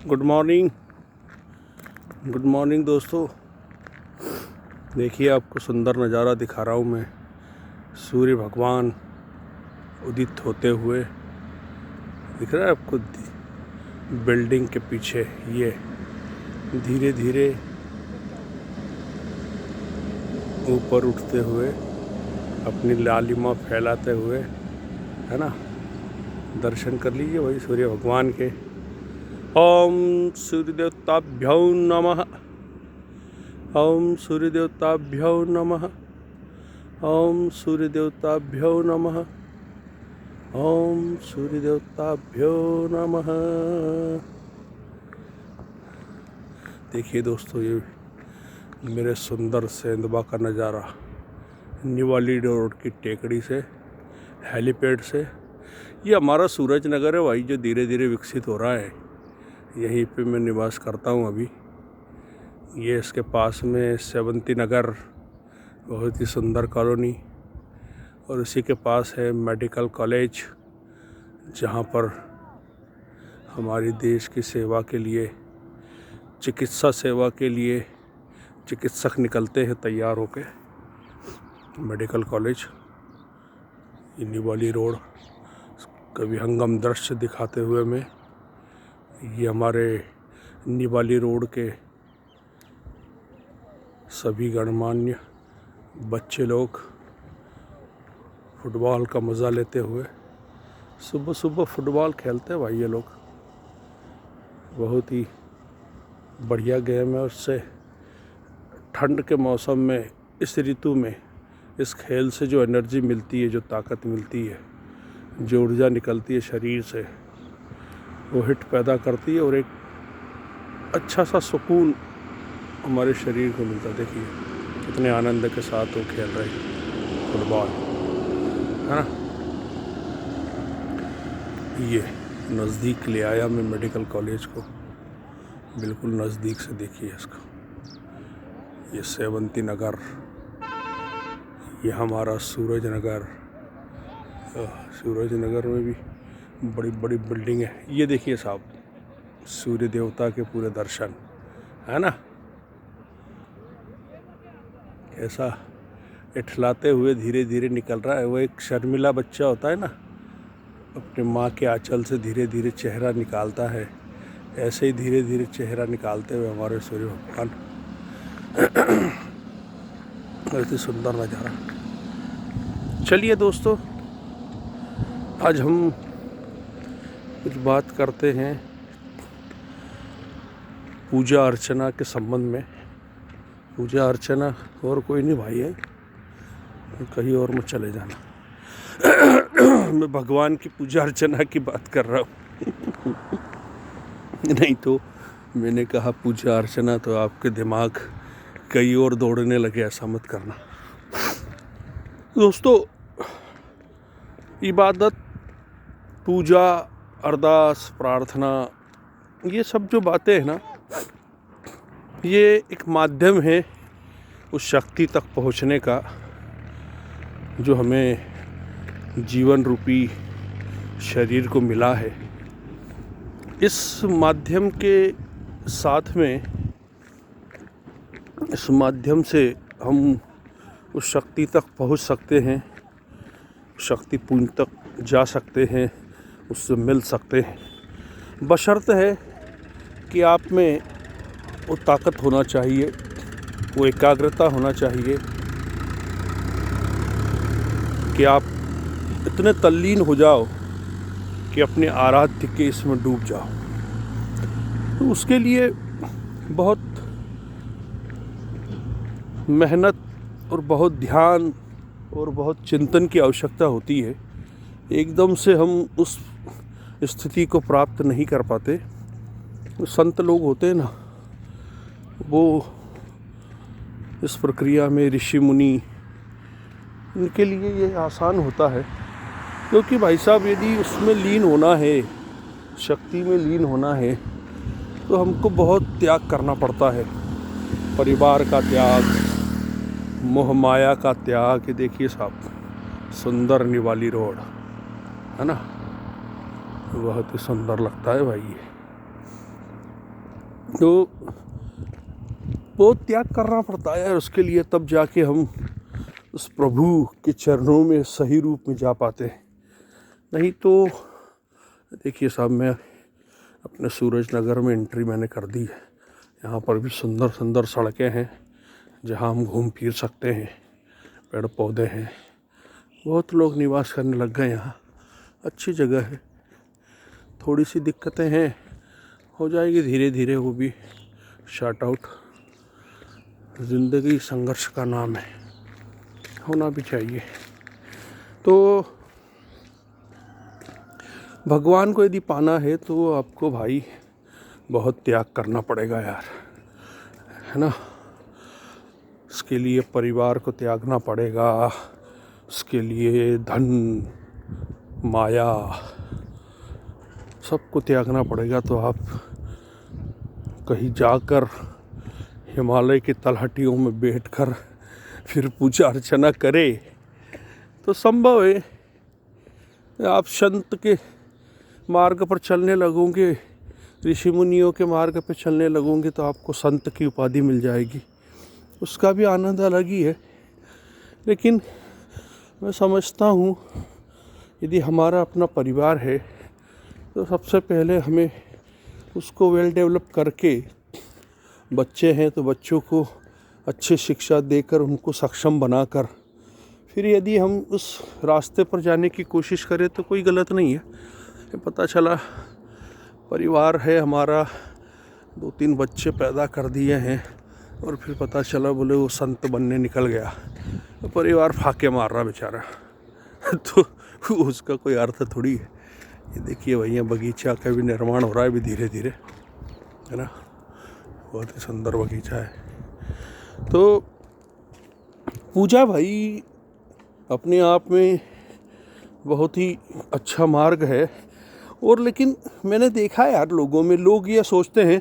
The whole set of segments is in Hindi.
गुड मॉर्निंग दोस्तों। देखिए आपको सुंदर नज़ारा दिखा रहा हूँ मैं। सूर्य भगवान उदित होते हुए दिख रहा है आपको बिल्डिंग के पीछे। ये धीरे धीरे ऊपर उठते हुए अपनी लालिमा फैलाते हुए, है ना। दर्शन कर लीजिए भाई सूर्य भगवान के। ओम सूर्य देवताभ्यो नमः। ओम सूर्य देवताभ्यो नमः। ओम सूर्य देवताभ्यो नमः। ओम सूर्य देवताभ्यो नमः। देखिए दोस्तों, ये मेरे सुंदर सेंधवा का नज़ारा निवाली रोड की टेकड़ी से, हेलीपैड से। ये हमारा सूरज नगर है भाई, जो धीरे धीरे विकसित हो रहा है। यहीं पे मैं निवास करता हूँ अभी। ये इसके पास में सेवंती नगर, बहुत ही सुंदर कॉलोनी, और उसी के पास है मेडिकल कॉलेज, जहाँ पर हमारी देश की सेवा के लिए, चिकित्सा सेवा के लिए चिकित्सक निकलते हैं तैयार होके। मेडिकल कॉलेज, निवाली रोड, कभी हंगम दृश्य दिखाते हुए मैं, ये हमारे निवाली रोड के सभी गणमान्य बच्चे लोग फुटबॉल का मज़ा लेते हुए सुबह सुबह फुटबॉल खेलते हैं भाई। ये लोग बहुत ही बढ़िया गेम है। उससे ठंड के मौसम में, इस ऋतु में, इस खेल से जो एनर्जी मिलती है, जो ताकत मिलती है, जो ऊर्जा निकलती है शरीर से, वो हिट पैदा करती है और एक अच्छा सा सुकून हमारे शरीर को मिलता है। देखिए कितने आनंद के साथ वो खेल रहे हैं फुटबॉल, है ना। ये नज़दीक ले आया मैं मेडिकल कॉलेज को, बिल्कुल नज़दीक से देखिए इसको। ये सेवंती नगर, ये हमारा सूरज नगर। सूरज नगर में भी बड़ी बड़ी बिल्डिंग है। ये देखिए साहब, सूर्य देवता के पूरे दर्शन, है ना। ऐसा इठलाते हुए धीरे धीरे निकल रहा है। वो एक शर्मिला बच्चा होता है ना, अपने माँ के आंचल से धीरे धीरे चेहरा निकालता है, ऐसे ही धीरे धीरे चेहरा निकालते हुए हमारे सूर्य भगवान। बहुत ही सुंदर नज़ारा। चलिए दोस्तों, आज हम कुछ बात करते हैं पूजा अर्चना के संबंध में। पूजा अर्चना और कोई नहीं भाई है, कहीं और मत चले जाना। मैं भगवान की पूजा अर्चना की बात कर रहा हूँ। नहीं तो मैंने कहा पूजा अर्चना तो आपके दिमाग कहीं और दौड़ने लगे, ऐसा मत करना दोस्तों। इबादत, पूजा, अरदास, प्रार्थना, ये सब जो बातें हैं ना, ये एक माध्यम है उस शक्ति तक पहुँचने का जो हमें जीवन रूपी शरीर को मिला है। इस माध्यम के साथ में, इस माध्यम से हम उस शक्ति तक पहुंच सकते हैं, शक्ति पुंज तक जा सकते हैं, उससे मिल सकते हैं। बशर्ते है कि आप में वो ताकत होना चाहिए, वो एकाग्रता होना चाहिए कि आप इतने तल्लीन हो जाओ कि अपने आराध्य के इसमें डूब जाओ। तो उसके लिए बहुत मेहनत और बहुत ध्यान और बहुत चिंतन की आवश्यकता होती है। एकदम से हम उस स्थिति को प्राप्त नहीं कर पाते। तो संत लोग होते हैं ना, वो इस प्रक्रिया में, ऋषि मुनि, इनके लिए ये आसान होता है। क्योंकि भाई साहब, यदि उसमें लीन होना है, शक्ति में लीन होना है, तो हमको बहुत त्याग करना पड़ता है। परिवार का त्याग, मोह माया का त्याग। देखिए साहब, सुंदर निवाली रोड, है ना, बहुत ही सुंदर लगता है भाई। तो बहुत त्याग करना पड़ता है यार उसके लिए, तब जाके हम उस प्रभु के चरणों में सही रूप में जा पाते हैं। नहीं तो देखिए साहब, मैं अपने सूरज नगर में एंट्री मैंने कर दी है। यहाँ पर भी सुंदर सुंदर सड़कें हैं जहाँ हम घूम फिर सकते हैं, पेड़ पौधे हैं, बहुत लोग निवास करने लग गए यहाँ। अच्छी जगह है। थोड़ी सी दिक्कतें हैं, हो जाएगी धीरे धीरे वो भी शॉर्ट आउट। ज़िंदगी संघर्ष का नाम है, होना भी चाहिए। तो भगवान को यदि पाना है तो आपको भाई बहुत त्याग करना पड़ेगा यार, है ना। उसके लिए परिवार को त्यागना पड़ेगा, उसके लिए धन माया सबको त्यागना पड़ेगा। तो आप कहीं जाकर हिमालय की तलहटियों में बैठकर फिर पूजा अर्चना करें तो संभव है। आप संत के मार्ग पर चलने लगोगे, ऋषि मुनियों के मार्ग पर चलने लगोगे तो आपको संत की उपाधि मिल जाएगी, उसका भी आनंद अलग ही है। लेकिन मैं समझता हूँ यदि हमारा अपना परिवार है तो सबसे पहले हमें उसको वेल डेवलप करके, बच्चे हैं तो बच्चों को अच्छी शिक्षा देकर उनको सक्षम बनाकर, फिर यदि हम उस रास्ते पर जाने की कोशिश करें तो कोई गलत नहीं है। पता चला परिवार है हमारा, 2-3 बच्चे पैदा कर दिए हैं और फिर पता चला बोले वो संत बनने निकल गया, तो परिवार फाके मार रहा बेचारा तो उसका कोई अर्थ थोड़ी है। ये देखिए भैया, बगीचा का भी निर्माण हो रहा है अभी धीरे धीरे, है ना। बहुत ही सुंदर बगीचा है। तो पूजा भाई अपने आप में बहुत ही अच्छा मार्ग है। और लेकिन मैंने देखा है यार लोगों में, लोग ये सोचते हैं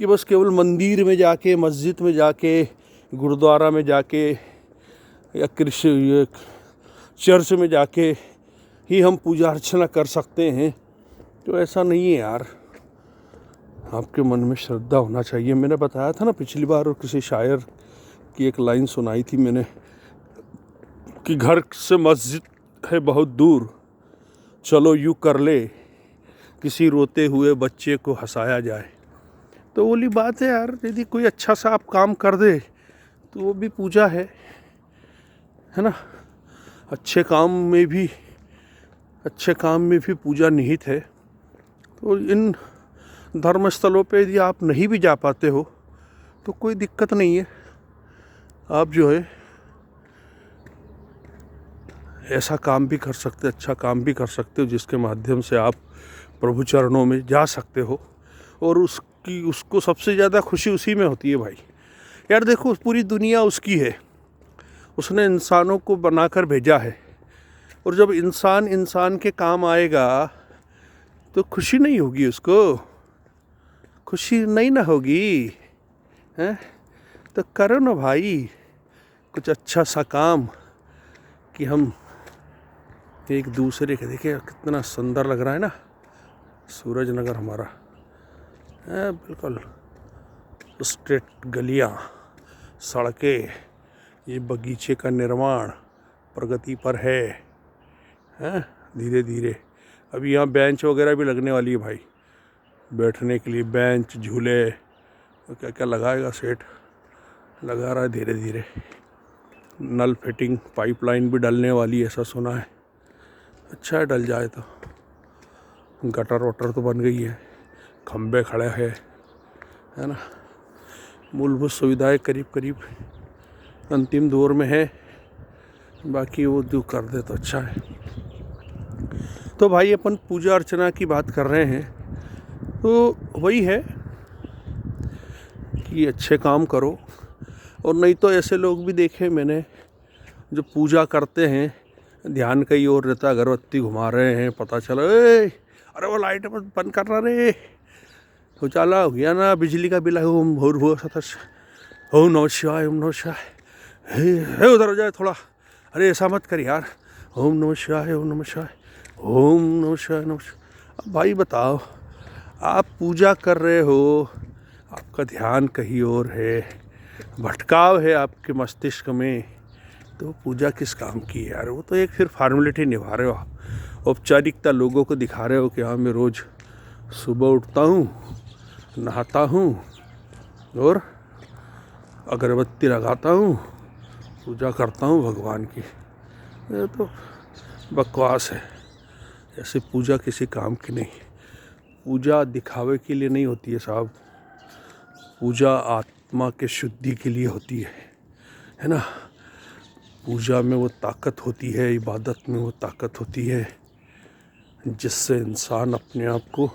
कि बस केवल मंदिर में जाके, मस्जिद में जाके, गुरुद्वारा में जाके या चर्च में जाके ही हम पूजा अर्चना कर सकते हैं। तो ऐसा नहीं है यार, आपके मन में श्रद्धा होना चाहिए। मैंने बताया था ना पिछली बार, और किसी शायर की एक लाइन सुनाई थी मैंने कि घर से मस्जिद है बहुत दूर, चलो यूँ कर ले, किसी रोते हुए बच्चे को हंसाया जाए। तो बोली बात है यार, यदि कोई अच्छा सा आप काम कर दे तो वो भी पूजा है ना। अच्छे काम में भी पूजा निहित है। तो इन धर्म स्थलों पे यदि आप नहीं भी जा पाते हो तो कोई दिक्कत नहीं है, आप जो है ऐसा काम भी कर सकते, अच्छा काम भी कर सकते हो जिसके माध्यम से आप प्रभु चरणों में जा सकते हो। और उसको सबसे ज़्यादा खुशी उसी में होती है भाई। यार देखो, पूरी दुनिया उसकी है, उसने इंसानों को बनाकर भेजा है, और जब इंसान के काम आएगा तो खुशी नहीं होगी, उसको खुशी नहीं ना होगी, हैं। तो करो ना भाई कुछ अच्छा सा काम कि हम एक दूसरे के, देखिए कितना सुंदर लग रहा है ना सूरज नगर हमारा, है बिल्कुल स्ट्रेट गलियाँ, सड़कें, ये बगीचे का निर्माण प्रगति पर है, हैं धीरे धीरे। अभी यहाँ बेंच वगैरह भी लगने वाली है भाई, बैठने के लिए बेंच, झूले, तो क्या क्या लगाएगा, सेट लगा रहा है धीरे धीरे। नल फिटिंग पाइपलाइन भी डलने वाली है ऐसा सुना है, अच्छा है डल जाए तो। गटर वटर तो बन गई है, खंबे खड़े हैं, है ना। मूलभूत सुविधाएं करीब करीब अंतिम दौर में है, बाकी वो जो कर दे तो अच्छा है। तो भाई अपन पूजा अर्चना की बात कर रहे हैं, तो वही है कि अच्छे काम करो। और नहीं तो ऐसे लोग भी देखे मैंने जो पूजा करते हैं, ध्यान कहीं और रहता, अगरबत्ती घुमा रहे हैं, पता चला अरे वो लाइट बंद कर रहा रे, उजाला हो गया ना, बिजली का बिल है, ओम नमः शिवाय, ओम नमः शिवाय, हे उधर हो जाए थोड़ा, अरे ऐसा मत कर यार, ओम नमः शिवाय, ओम नमः शिवाय, ओम नमः शिवाय, नमः शिवाय। अब भाई बताओ, आप पूजा कर रहे हो, आपका ध्यान कहीं और है, भटकाव है आपके मस्तिष्क में, तो पूजा किस काम की है यार। वो तो एक फिर फॉर्मेलिटी निभा रहे हो आप, औपचारिकता लोगों को दिखा रहे हो कि हाँ मैं रोज़ सुबह उठता हूँ, नहाता हूँ और अगरबत्ती लगाता हूँ, पूजा करता हूँ भगवान की। ये तो बकवास है। ऐसे पूजा किसी काम की नहीं। पूजा दिखावे के लिए नहीं होती है साहब, पूजा आत्मा के शुद्धि के लिए होती है ना। पूजा में वो ताकत होती है, इबादत में वो ताकत होती है जिससे इंसान अपने आप को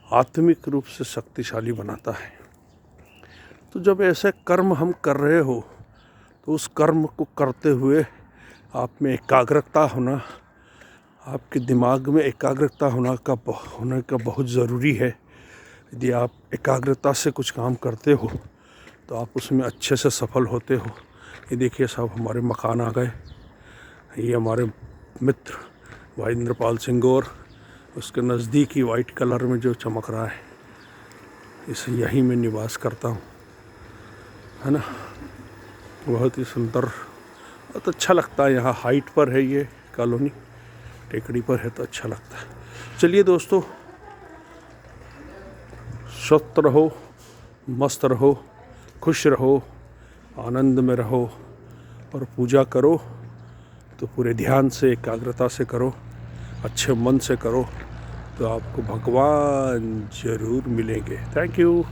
आत्मिक रूप से शक्तिशाली बनाता है। तो जब ऐसे कर्म हम कर रहे हो तो उस कर्म को करते हुए आप में एकाग्रता होना, आपके दिमाग में एकाग्रता होने का बहुत ज़रूरी है। यदि आप एकाग्रता से कुछ काम करते हो तो आप उसमें अच्छे से सफल होते हो। ये देखिए साहब, हमारे मकान आ गए। ये हमारे मित्र भाई इंद्रपाल सिंह और उसके नज़दीक ही वाइट कलर में जो चमक रहा है, इसे यहीं मैं निवास करता हूँ, है ना। बहुत ही सुंदर, बहुत अच्छा लगता है। यहाँ हाइट पर है ये कॉलोनी, टेकड़ी पर है तो अच्छा लगता है। चलिए दोस्तों, स्वस्थ रहो, मस्त रहो, खुश रहो, आनंद में रहो और पूजा करो तो पूरे ध्यान से, एकाग्रता से करो, अच्छे मन से करो तो आपको भगवान ज़रूर मिलेंगे। Thank you.